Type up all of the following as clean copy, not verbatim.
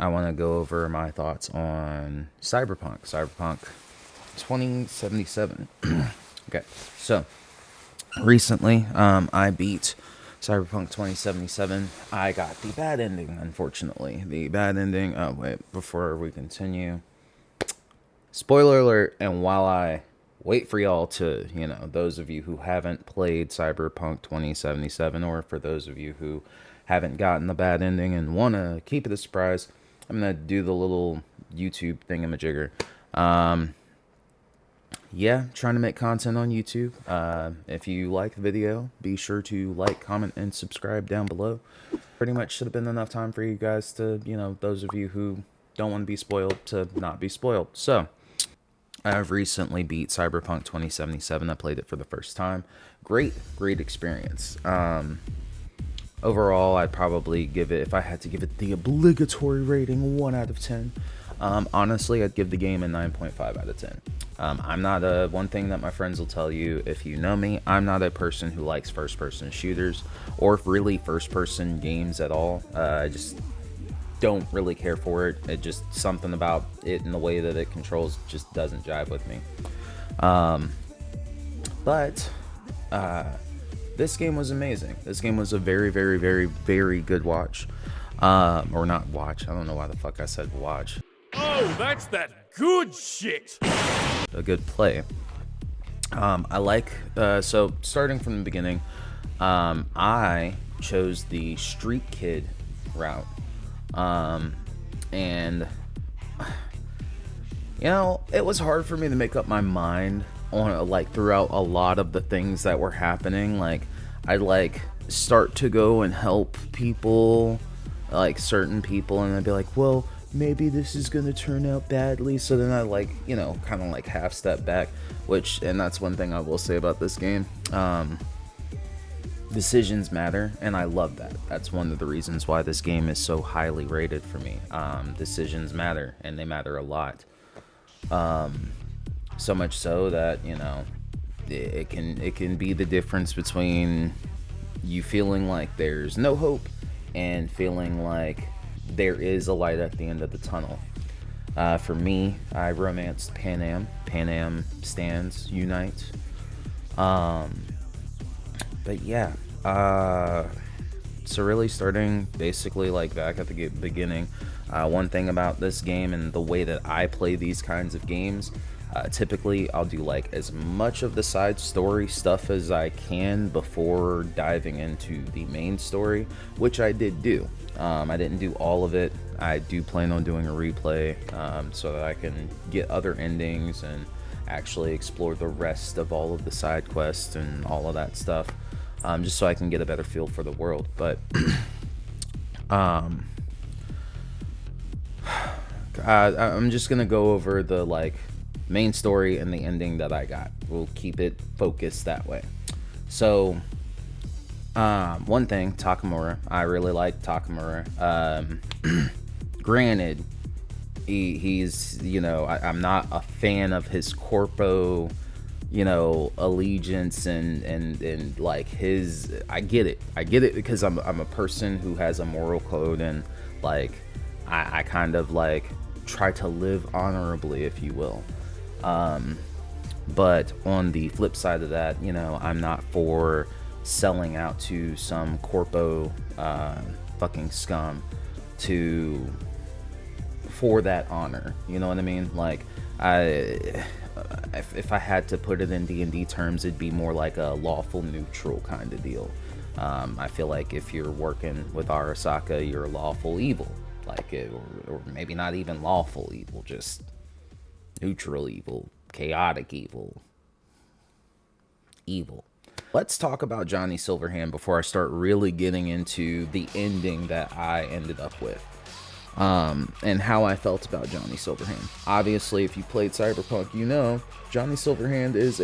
I want to go over my thoughts on Cyberpunk 2077. Okay, so recently, I beat Cyberpunk 2077. I got the bad ending, unfortunately. The bad ending. Oh, wait, before we continue, spoiler alert. And while I wait for y'all to, those of you who haven't played Cyberpunk 2077, or for those of you who haven't gotten the bad ending and want to keep it a surprise, I'm going to do the little YouTube thingamajigger. Yeah, trying to make content on YouTube. If you like the video, be sure to like, comment, and subscribe down below. Pretty much should have been enough time for you guys to, those of you who don't want to be spoiled, to not be spoiled. So, I've recently beat Cyberpunk 2077. I played it for the first time. Great experience. Overall, I'd probably give it, if I had to give it the obligatory rating, 1 out of 10. Honestly, I'd give the game a 9.5 out of 10. I'm not one thing that my friends will tell you, if you know me, I'm not a person who likes first-person shooters or really first-person games at all. I just don't really care for it. It just, something about it and the way that it controls just doesn't jive with me. But this game was amazing. This game was a very good watch. Or not watch. I don't know why the fuck I said watch. Oh, that's that good shit. A good play. I like, so starting from the beginning, I chose the street kid route. And it was hard for me to make up my mind on, like, throughout a lot of the things that were happening. Like, I'd start to go and help people, like certain people, and I'd be like, well, maybe this is gonna turn out badly. So then I kind of half step back, and that's one thing I will say about this game. Decisions matter, and I love that. That's one of the reasons why this game is so highly rated for me. Decisions matter, and they matter a lot. So much so that, it can be the difference between you feeling like there's no hope and feeling like there is a light at the end of the tunnel. For me, I romanced Pan Am. Pan Am stands unite. But yeah, so really starting basically back at the beginning, one thing about this game and the way that I play these kinds of games, typically I'll do as much of the side story stuff as I can before diving into the main story, which I did do. I didn't do all of it. I do plan on doing a replay, so that I can get other endings and actually explore the rest of all of the side quests and all of that stuff, just so I can get a better feel for the world. But I'm just gonna go over the main story and the ending that I got. We'll keep it focused that way. So one thing, Takamura, I really like Takamura. Granted, he's I'm not a fan of his corpo allegiance and his, I get it because I'm a person who has a moral code, and I kind of try to live honorably, if you will. But on the flip side of that, I'm not for selling out to some corpo fucking scum for that honor, you know what I mean? If I had to put it in D&D terms, it'd be more like a lawful neutral kind of deal. I feel like if you're working with Arasaka, you're lawful evil, or maybe not even lawful evil, just neutral evil, chaotic evil. Let's talk about Johnny Silverhand before I start really getting into the ending that I ended up with, and how I felt about Johnny Silverhand. Obviously, if you played Cyberpunk, Johnny Silverhand is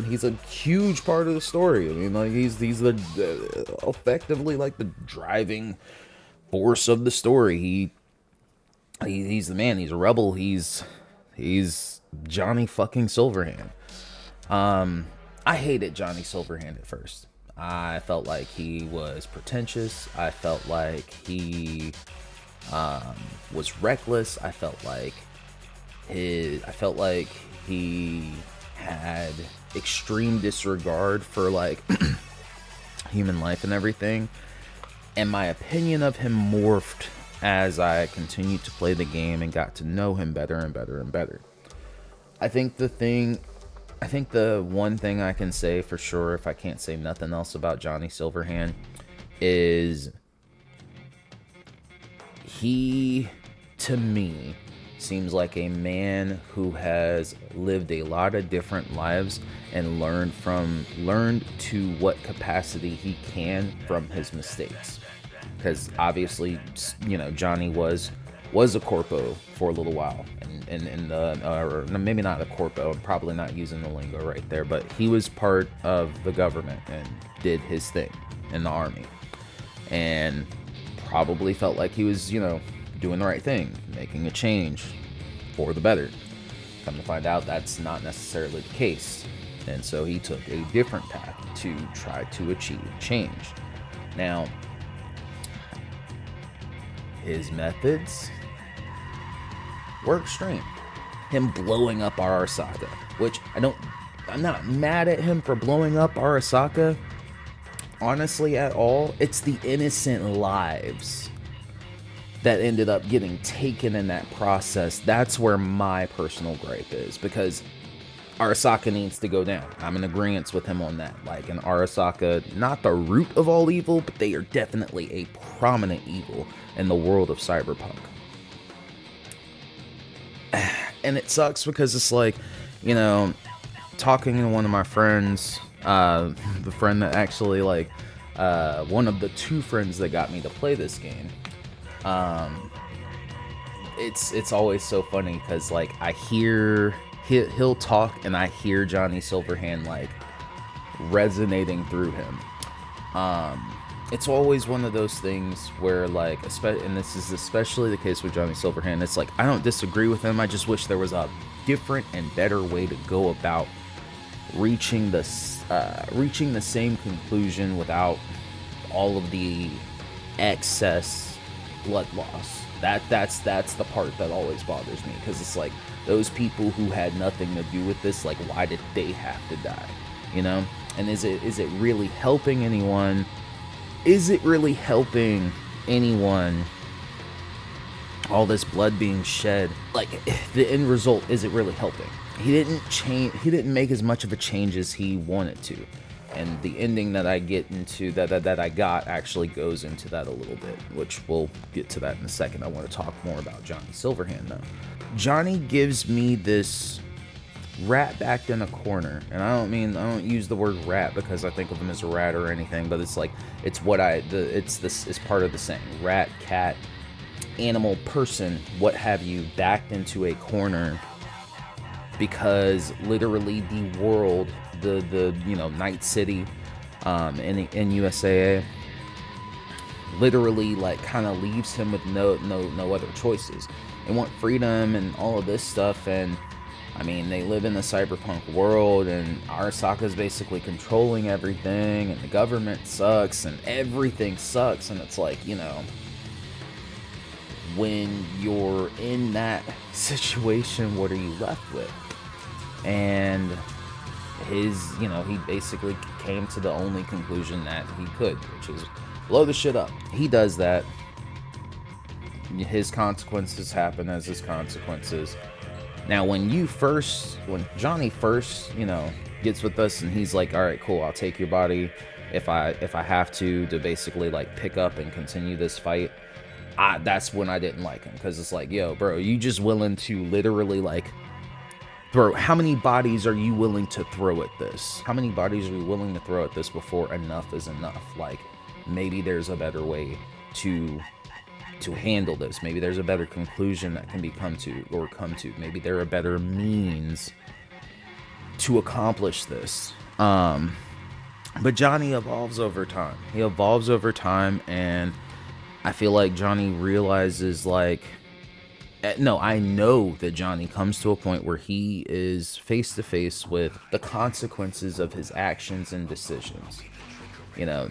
he's a huge part of the story. He's the effectively the driving force of the story. He's the man. He's a rebel. He's Johnny fucking Silverhand. I hated Johnny Silverhand at first. I felt like he was pretentious. I felt like he was reckless. I felt like he had extreme disregard for like human life and everything. And my opinion of him morphed as I continued to play the game and got to know him better and better and better. I think the one thing I can say for sure, if I can't say nothing else about Johnny Silverhand, is he, to me, seems like a man who has lived a lot of different lives and learned to what capacity he can from his mistakes. Because obviously, you know, Johnny was a corpo for a little while, and or maybe not a corpo. I'm probably not using the lingo right there, but he was part of the government and did his thing in the army, and probably felt like he was, you know, doing the right thing, making a change for the better. Come to find out, that's not necessarily the case, and so he took a different path to try to achieve change. Now, his methods were extreme. Him blowing up Arasaka, which I'm not mad at him for blowing up Arasaka, honestly, at all. It's the innocent lives that ended up getting taken in that process. That's where my personal gripe is, because Arasaka needs to go down. I'm in agreement with him on that. Like, an Arasaka, not the root of all evil, but they are definitely a prominent evil in the world of Cyberpunk. And it sucks because it's like, you know, talking to one of my friends, the friend that actually, like, one of the two friends that got me to play this game, it's always so funny because, like, I hear he'll talk and I hear Johnny Silverhand like resonating through him. It's always one of those things where, like, and this is especially the case with Johnny Silverhand, it's like, I don't disagree with him, I just wish there was a different and better way to go about reaching the same conclusion without all of the excess blood loss. That's the part that always bothers me, because it's like, those people who had nothing to do with this, like, why did they have to die, you know? And is it really helping anyone? Is it really helping anyone, all this blood being shed? Like, the end result, is it really helping? He didn't make as much of a change as he wanted to. And the ending that I get into, that I got, actually goes into that a little bit, which we'll get to that in a second. I want to talk more about Johnny Silverhand, though. Johnny gives me this rat backed in a corner, and I don't use the word rat because I think of him as a rat or anything, but it's like, it's part of the saying, rat, cat, animal, person, what have you, backed into a corner, because literally the world, the you know, Night City, in USAA, literally, like, kind of leaves him with no other choices. They want freedom and all of this stuff, and I mean, they live in the cyberpunk world, and Arasaka's basically controlling everything, and the government sucks, and everything sucks, and it's like, you know, when you're in that situation, what are you left with? And you know, he basically came to the only conclusion that he could, which is blow the shit up. He does that. His consequences happen as his consequences. Now, when Johnny first, you know, gets with us and he's like, all right, cool, I'll take your body if I have to basically, like, pick up and continue this fight. That's when I didn't like him, because it's like, yo, bro, you just willing to literally, like, how many bodies are you willing to throw at this? How many bodies are you willing to throw at this before enough is enough? Like, maybe there's a better way to handle this. Maybe there's a better conclusion that can come to. Maybe there are better means to accomplish this. But Johnny evolves over time. He evolves over time, and I feel like Johnny realizes, like, no, I know that Johnny comes to a point where he is face to face with the consequences of his actions and decisions. You know,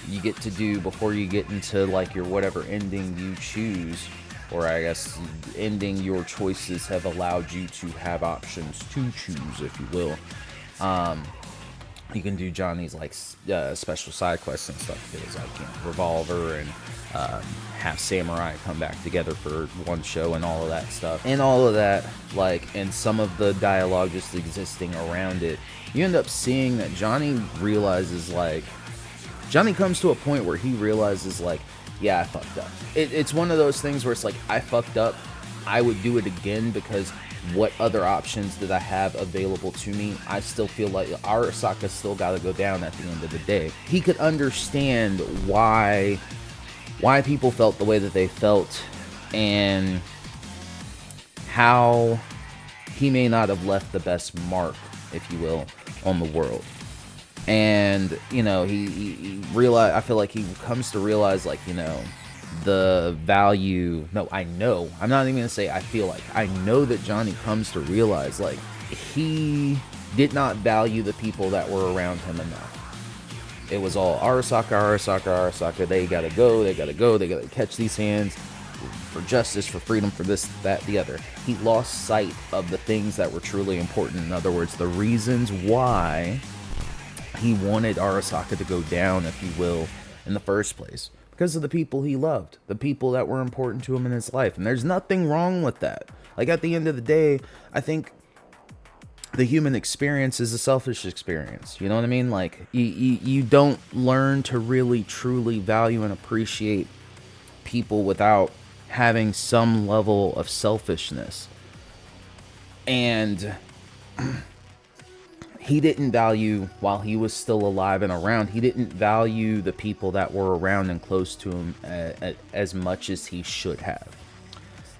you get to do before you get into like your whatever ending you choose, or I guess ending your choices have allowed you to have options to choose, if you will. You can do Johnny's like special side quests and stuff. There's like, you know, Revolver and have Samurai come back together for one show and all of that stuff. And all of that, like, and some of the dialogue just existing around it, you end up seeing that Johnny realizes, like, Johnny comes to a point where he realizes, like, yeah, I fucked up. It's one of those things where it's like, I fucked up. I would do it again because what other options did I have available to me? I still feel like Arasaka still got to go down at the end of the day. He could understand why people felt the way that they felt and how he may not have left the best mark, if you will, on the world. And, you know, he realized, I feel like he comes to realize, like, you know, the value, no, I know, I'm not even gonna say I feel like, I know that Johnny comes to realize, like, he did not value the people that were around him enough. It was all Arasaka, they gotta go, they gotta catch these hands for justice, for freedom, for this, that, the other. He lost sight of the things that were truly important. In other words, the reasons why he wanted Arasaka to go down, if you will, in the first place. Because of the people he loved, the people that were important to him in his life. And there's nothing wrong with that. Like, at the end of the day, I think the human experience is a selfish experience. You know what I mean? Like, you don't learn to really, truly value and appreciate people without having some level of selfishness. And he didn't value, while he was still alive and around, he didn't value the people that were around and close to him as much as he should have.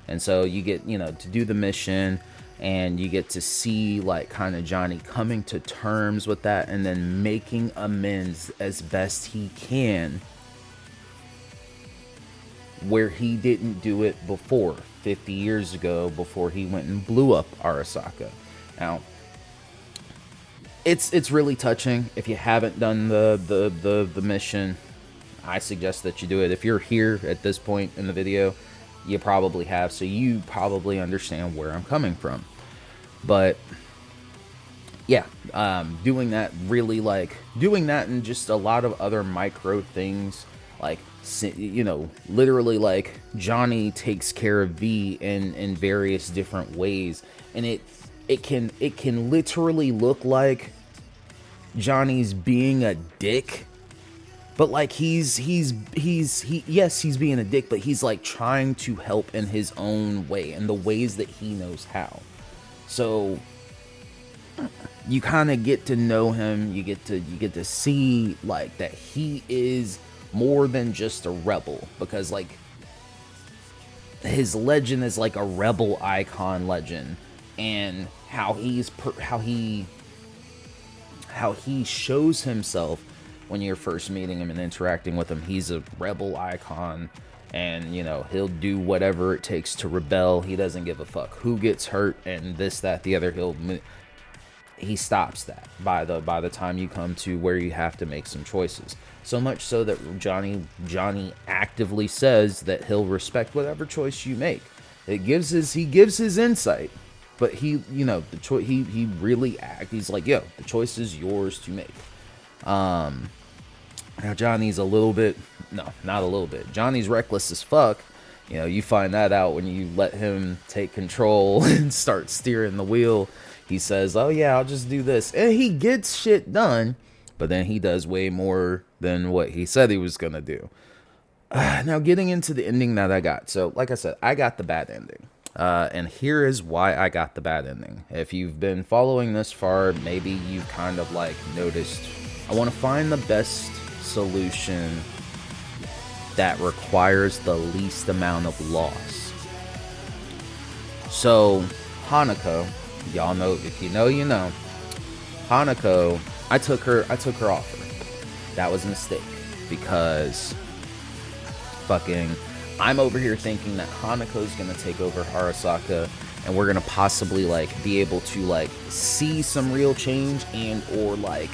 And so you get, you know, to do the mission, and you get to see, like, kind of Johnny coming to terms with that and then making amends as best he can where he didn't do it before, 50 years ago, before he went and blew up Arasaka. Now, it's really touching. If you haven't done the mission, I suggest that you do it. If you're here at this point in the video, you probably have, so you probably understand where I'm coming from. But yeah, doing that really, like, doing that and just a lot of other micro things, like, you know, literally, like, Johnny takes care of V in various different ways, and it can literally look like Johnny's being a dick, but, like, he's being a dick, but he's, like, trying to help in his own way, in the ways that he knows how. So you kind of get to know him, you get to see, like, that he is more than just a rebel, because, like, his legend is like a rebel icon legend, and how he shows himself when you're first meeting him and interacting with him. He's a rebel icon, and, you know, he'll do whatever it takes to rebel. He doesn't give a fuck who gets hurt and this, that, the other. He stops that by the time you come to where you have to make some choices. So much so that Johnny actively says that he'll respect whatever choice you make. He gives his insight, but he, you know, he really he's like, yo, the choice is yours to make. Now Johnny's a little bit, no, not a little bit. Johnny's reckless as fuck. You know, you find that out when you let him take control and start steering the wheel. He says, oh yeah, I'll just do this. And he gets shit done, but then he does way more than what he said he was going to do. Now, getting into the ending that I got. So, like I said, I got the bad ending. And here is why I got the bad ending. If you've been following this far, maybe you've kind of, like, noticed, I want to find the best solution that requires the least amount of loss. So, Hanako, y'all know, if you know, you know. Hanako, I took her offer. That was a mistake, because fucking I'm over here thinking that Hanako's gonna take over Arasaka, and we're gonna possibly, like, be able to, like, see some real change, and or, like,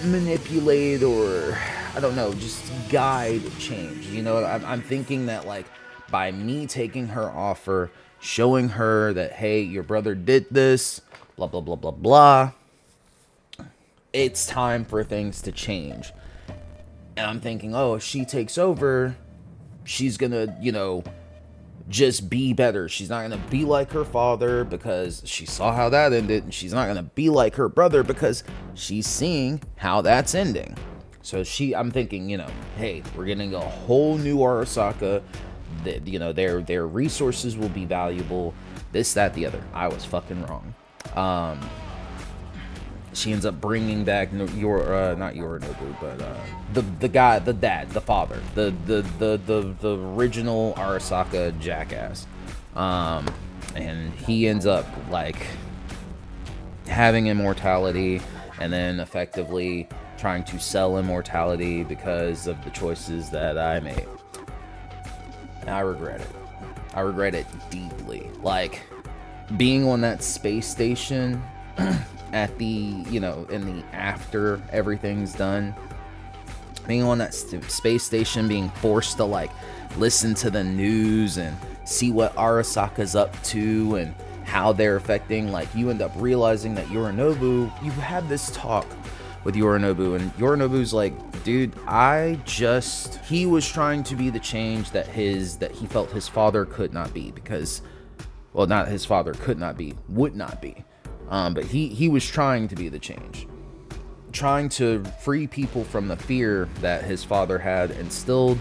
manipulate or, I don't know, just guide change. You know, I'm thinking that, like, by me taking her offer, showing her that, hey, your brother did this, blah, blah, blah, blah, blah, it's time for things to change. And I'm thinking, oh, if she takes over, she's gonna, you know, just be better. She's not gonna be like her father because she saw how that ended, and she's not gonna be like her brother because she's seeing how that's ending. So I'm thinking, you know, hey, we're getting a whole new Arasaka. That, you know, their resources will be valuable. This, that, the other. I was fucking wrong. She ends up bringing back not Yorinobu, but the guy, the dad, the father, the original Arasaka jackass, and he ends up like having immortality, and then effectively trying to sell immortality because of the choices that I made. And I regret it. I regret it deeply. Like, being on that space station at the, you know, in the after everything's done, being on that space station, being forced to like listen to the news and see what Arasaka's up to and how they're affecting, like, you end up realizing that Yorinobu, you have this talk with Yorinobu, and Yorinobu's like, dude, he was trying to be the change that he felt his father could not be, because, well, not his father could not be, would not be. But he was trying to be the change, trying to free people from the fear that his father had instilled,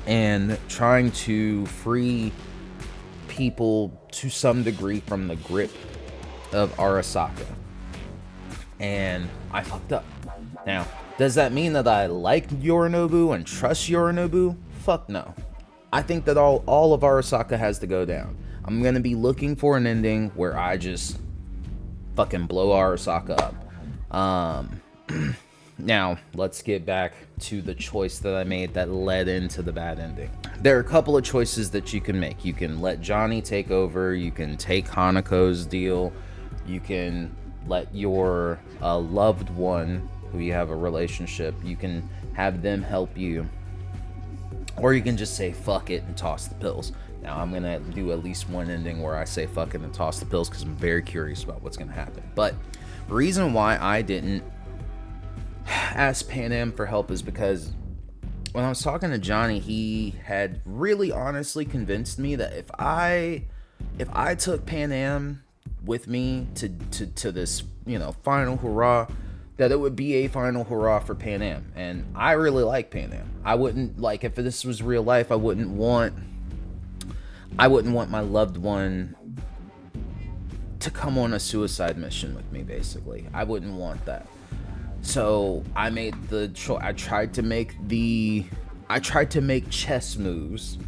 and trying to free people to some degree from the grip of Arasaka. And I fucked up. Now, does that mean that I like Yorinobu and trust Yorinobu? Fuck no. I think that all of Arasaka has to go down. I'm gonna be looking for an ending where I just fucking blow Arasaka up. Now, let's get back to the choice that I made that led into the bad ending. There are a couple of choices that you can make. You can let Johnny take over. You can take Hanako's deal. You can let your loved one, who you have a relationship, you can have them help you. Or you can just say fuck it and toss the pills. Now, I'm going to do at least one ending where I say fuck it and toss the pills, because I'm very curious about what's going to happen. But the reason why I didn't ask Pan Am for help is because when I was talking to Johnny, he had really honestly convinced me that if I took Pan Am with me to this, you know, final hurrah, that it would be a final hurrah for Pan Am. And I really like Pan Am. I wouldn't, like, if this was real life, I wouldn't want my loved one to come on a suicide mission with me, basically. I wouldn't want that. So I made the choice. I tried to make chess moves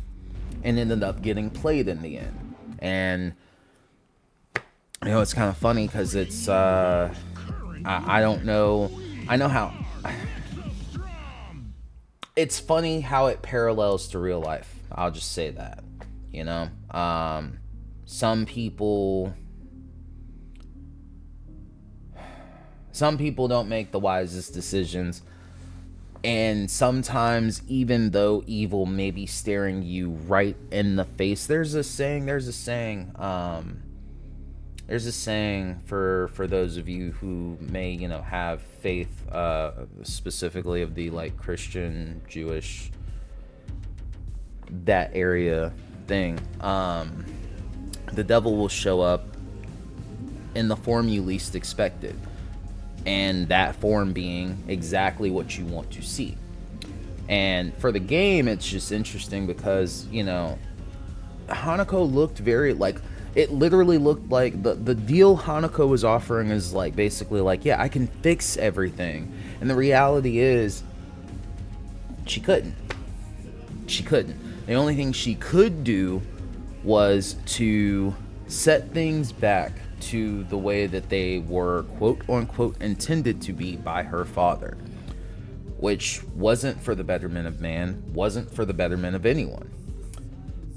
and ended up getting played in the end. And, you know, it's kind of funny because it's, I don't know. I know how. It's funny how it parallels to real life. I'll just say that, you know. Some people don't make the wisest decisions. And sometimes, even though evil may be staring you right in the face, there's a saying for those of you who may, you know, have faith, specifically of the, like, Christian, Jewish, that area thing. The devil will show up in the form you least expected. And that form being exactly what you want to see. And for the game, it's just interesting because, you know, Hanako looked very, like, it literally looked like the deal Hanako was offering is, like, basically like, yeah, I can fix everything. And the reality is, she couldn't. The only thing she could do was to set things back to the way that they were, quote unquote, intended to be by her father, which wasn't for the betterment of man, wasn't for the betterment of anyone.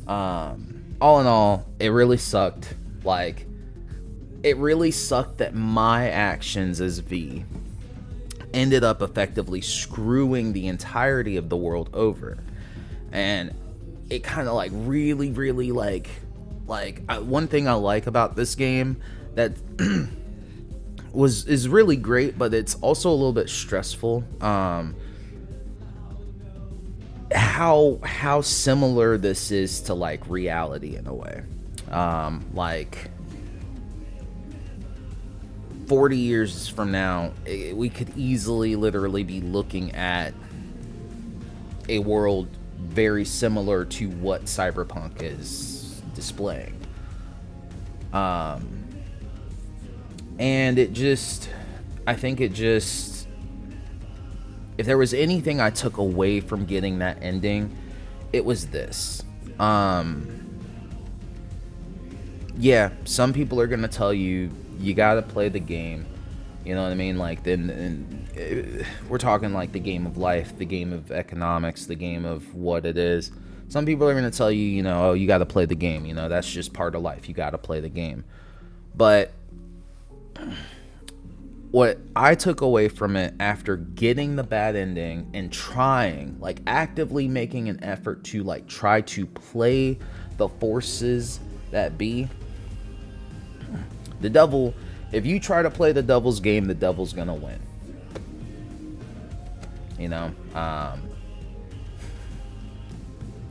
All in all, it really sucked. Like, it really sucked that my actions as V ended up effectively screwing the entirety of the world over. And it kind of like really one thing I like about this game that is really great, but it's also a little bit stressful, how similar this is to like reality in a way. Like 40 years from now, we could easily literally be looking at a world very similar to what Cyberpunk is displaying. And I think if there was anything I took away from getting that ending, it was this. Yeah, some people are gonna tell you gotta play the game. You know what I mean? Like, then we're talking like the game of life, the game of economics, the game of what it is. Some people are gonna tell you, oh, you gotta play the game. That's just part of life. You gotta play the game. But what I took away from it after getting the bad ending and trying, like actively making an effort to like try to play the forces that be, the devil, if you try to play the devil's game, the devil's gonna win.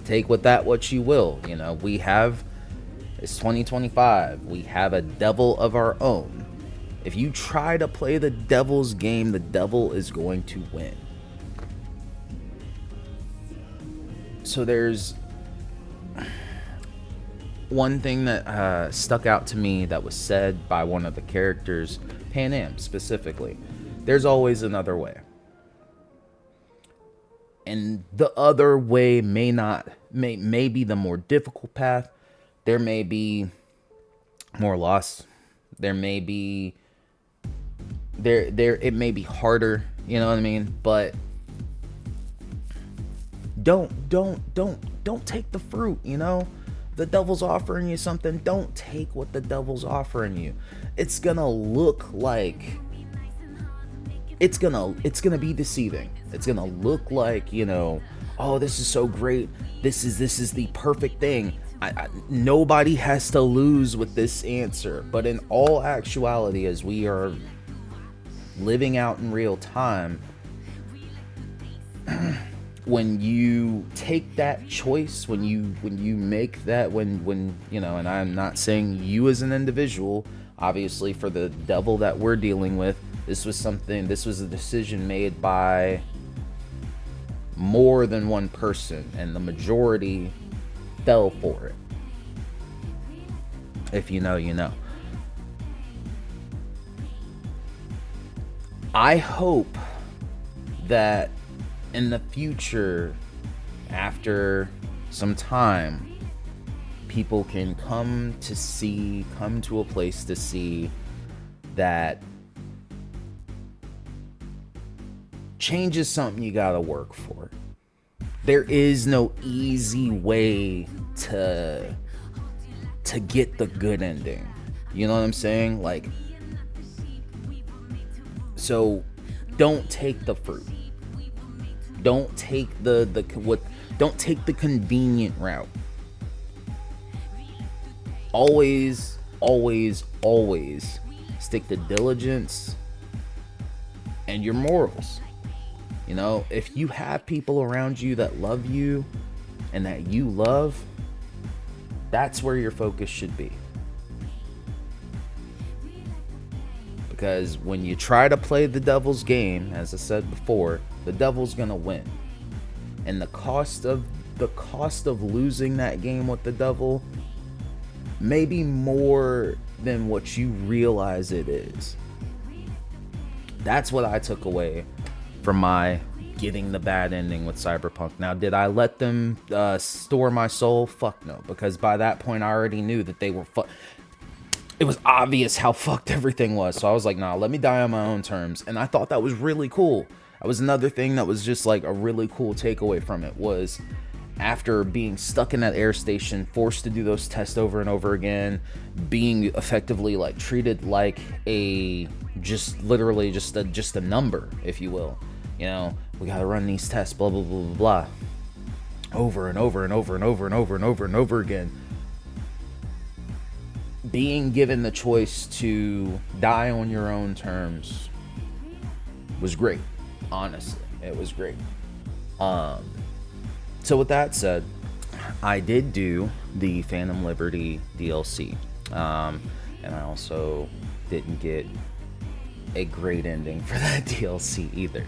Take with that what you will. It's 2025. We have a devil of our own. If you try to play the devil's game, the devil is going to win. So there's one thing that stuck out to me that was said by one of the characters, Pan Am specifically. There's always another way. And the other way may be the more difficult path. There may be more loss. There may be it may be harder, you know what I mean? But don't take the fruit, The devil's offering you something, don't take what the devil's offering you. It's gonna look like it's gonna be deceiving. It's gonna look like, oh, this is so great. This is the perfect thing. Nobody has to lose with this answer. But in all actuality, as we are living out in real time, when you take that choice, when you make that, when and I'm not saying you as an individual, obviously for the devil that we're dealing with, this was a decision made by more than one person, and the majority fell for it. If you know, you know. I hope that in the future, after some time, people can come to a place to see that change is something you gotta work for. There is no easy way to get the good ending. You know what I'm saying? Like, so don't take the fruit. Don't take don't take the convenient route. Always stick to diligence and your morals. If you have people around you that love you and that you love, that's where your focus should be. Because when you try to play the devil's game, as I said before, the devil's gonna win. And the cost of losing that game with the devil may be more than what you realize it is. That's what I took away from my getting the bad ending with Cyberpunk. Now, did I let them store my soul? Fuck no, because by that point I already knew that they were it was obvious how fucked everything was. So I was like, nah, let me die on my own terms. And I thought that was really cool. That was another thing that was just like a really cool takeaway from it, was after being stuck in that air station, forced to do those tests over and over again, being effectively like treated like a just literally just a number, if you will. You know, we got to run these tests, blah blah blah blah blah, over and over and over and over and over and over and over again. Being given the choice to die on your own terms was great. Honestly, it was great. So with that said, I did do the Phantom Liberty DLC, and I also didn't get a great ending for that DLC either.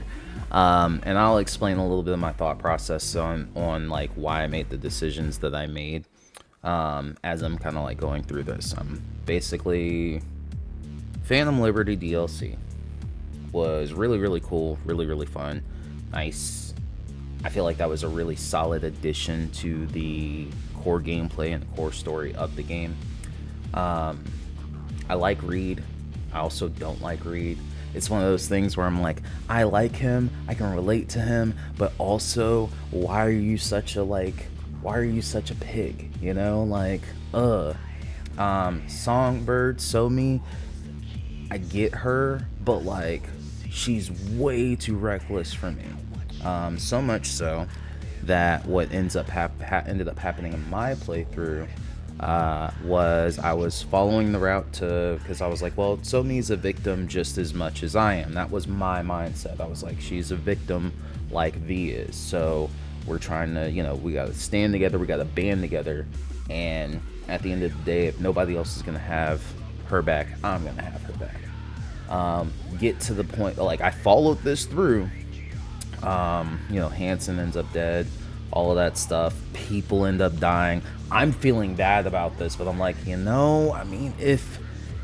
And I'll explain a little bit of my thought process on like why I made the decisions that I made, as I'm kind of like going through this. Basically, Phantom Liberty DLC was really, really cool, really, really fun, nice. I feel like that was a really solid addition to the core gameplay and the core story of the game. I like Reed. I also don't like Reed. It's one of those things where I'm like, I like him, I can relate to him, but also, why are you such a pig? You know, like, Songbird, Somi, I get her, but like, she's way too reckless for me. So much so that what ended up happening in my playthrough was I was following the route because I was like, well, Somi's a victim just as much as I am. That was my mindset. I was like, she's a victim like V is. So we're trying to, we got to stand together, we got to band together, and at the end of the day, if nobody else is going to have her back, I'm going to have her back. Get to the point, like, I followed this through. Hansen ends up dead, all of that stuff. People end up dying. I'm feeling bad about this, but I'm like, I mean, if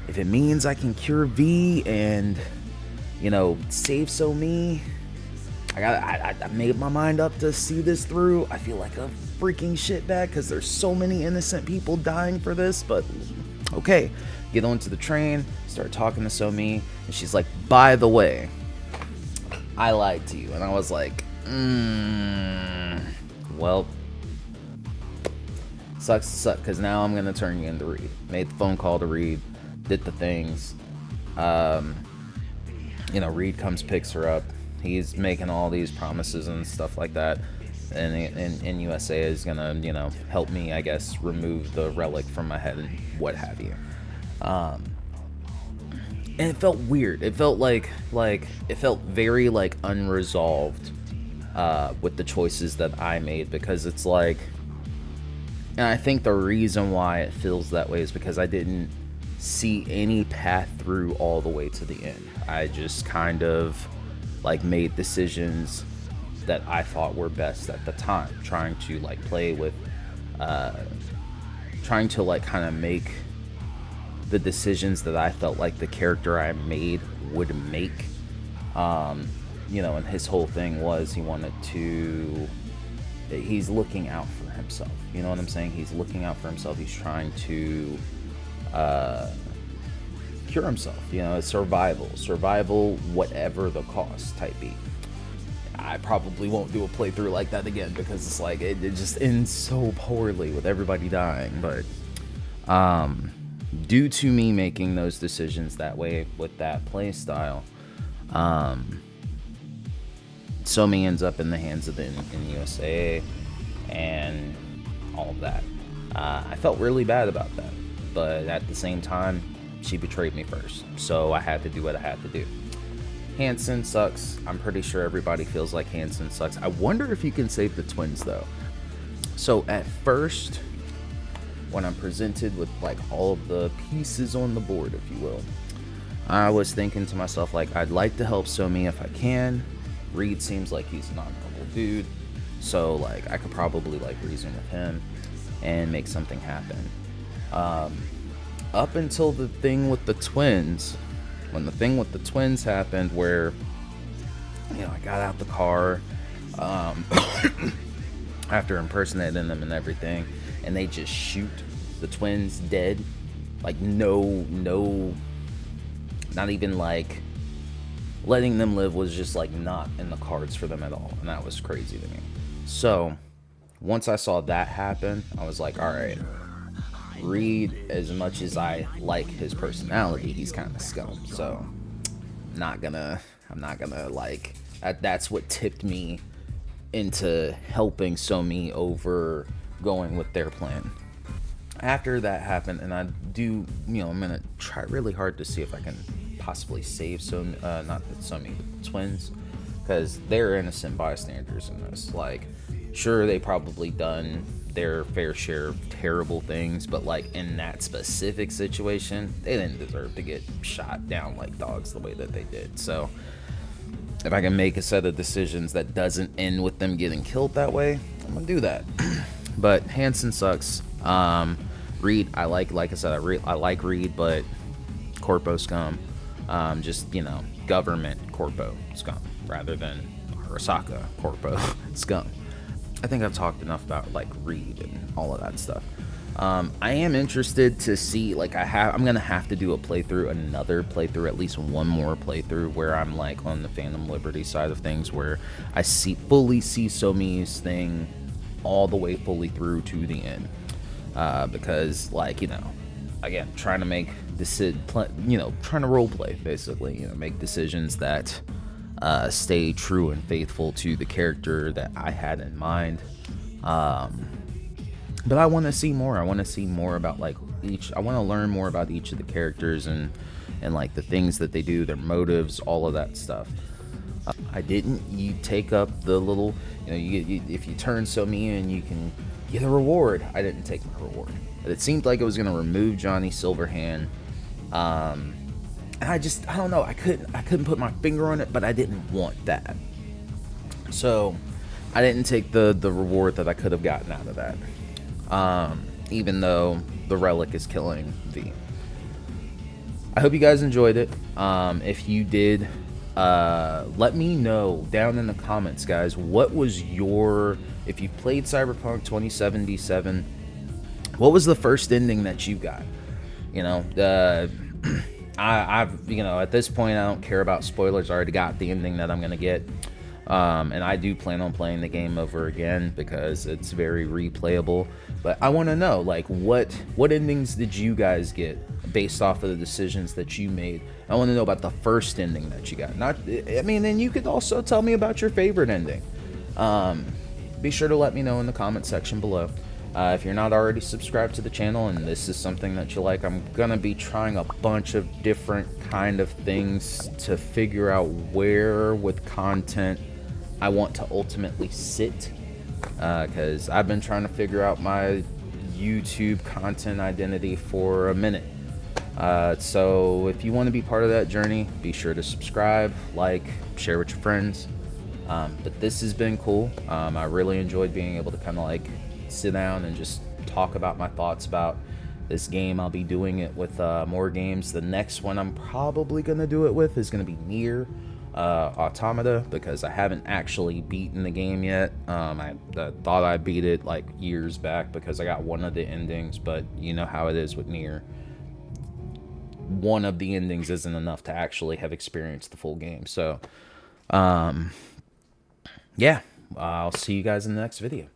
it means I can cure V and, save Somi, I made my mind up to see this through. I feel like a freaking shitbag because there's so many innocent people dying for this, but okay. Get onto the train, start talking to Somi, and she's like, by the way, I lied to you. And I was like, well, sucks to suck, because now I'm going to turn you into Reed. Made the phone call to Reed, did the things. Reed comes, picks her up. He's making all these promises and stuff like that. And USA is going to, help me, I guess, remove the relic from my head and what have you. And it felt weird. It felt like it felt very like unresolved with the choices that I made, because it's like, and I think the reason why it feels that way is because I didn't see any path through all the way to the end. I just kind of like made decisions that I thought were best at the time, trying to like play with, trying to like kind of make the decisions that I felt like the character I made would make. And his whole thing was he's looking out for himself. You know what I'm saying? He's looking out for himself. He's trying to cure himself. Survival, whatever the cost type beat. I probably won't do a playthrough like that again, because it's like, it just ends so poorly with everybody dying. But, due to me making those decisions that way with that play style, Somi ends up in the hands of the USA and all of that. I felt really bad about that, but at the same time, she betrayed me first, so I had to do what I had to do. Hansen sucks. I'm pretty sure everybody feels like Hansen sucks. I wonder if you can save the twins, though. So at first, when I'm presented with like all of the pieces on the board, if you will, I was thinking to myself, like, I'd like to help Somi if I can. Reed seems like he's an honorable dude, so like I could probably like reason with him and make something happen. Up until the thing with the twins, when the thing with the twins happened, where I got out the car after impersonating them and everything, and they just shoot the twins dead, like no, not even like letting them live was just like not in the cards for them at all, and that was crazy to me. So Once I saw that happen, I was like, all right, Reed, as much as I like his personality, he's kind of scum. So not gonna, I'm not gonna like, that's what tipped me into helping Somi over going with their plan. After that happened, and I do, I'm gonna try really hard to see if I can possibly save some, not Somi, twins, because they're innocent bystanders in this. Like, sure, they probably done their fair share of terrible things, but like in that specific situation, they didn't deserve to get shot down like dogs the way that they did. So if I can make a set of decisions that doesn't end with them getting killed that way, I'm gonna do that. But Hansen sucks. Reed, I like I said, I like Reed, but corpo scum. Just, government corpo scum rather than Arasaka corpo scum. I think I've talked enough about like Reed and all of that stuff. I am interested to see, like, I'm gonna have to do another playthrough, at least one more playthrough where I'm like on the Phantom Liberty side of things, where I fully see Somi's thing all the way fully through to the end. Because, like, again, trying to make trying to role play, basically, make decisions that stay true and faithful to the character that I had in mind. But I want to see more. I want to see more about like I want to learn more about each of the characters and like the things that they do, their motives, all of that stuff. I didn't. You take up the little, if you turn Somi in, you can get a reward. I didn't take my reward. But it seemed like it was going to remove Johnny Silverhand. And I don't know. I couldn't put my finger on it, but I didn't want that. So I didn't take the reward that I could have gotten out of that. Even though the relic is killing V. I hope you guys enjoyed it. If you did, let me know down in the comments, guys. What was if you played Cyberpunk 2077, what was the first ending that you got? I've at this point, I don't care about spoilers. I already got the ending that I'm gonna get. And I do plan on playing the game over again because it's very replayable. But I want to know, like, what endings did you guys get based off of the decisions that you made? I want to know about the first ending that you got. And you could also tell me about your favorite ending. Be sure to let me know in the comment section below. If you're not already subscribed to the channel and this is something that you like, I'm gonna be trying a bunch of different kind of things to figure out where with content I want to ultimately sit, because I've been trying to figure out my YouTube content identity for a minute. So if you want to be part of that journey, be sure to subscribe, like, share with your friends. But this has been cool. I really enjoyed being able to kind of like sit down and just talk about my thoughts about this game. I'll be doing it with more games. The next one I'm probably going to do it with is going to be Nier Automata, because I haven't actually beaten the game yet. I thought I beat it like years back because I got one of the endings, but you know how it is with Nier. One of the endings isn't enough to actually have experienced the full game. So, yeah, I'll see you guys in the next video.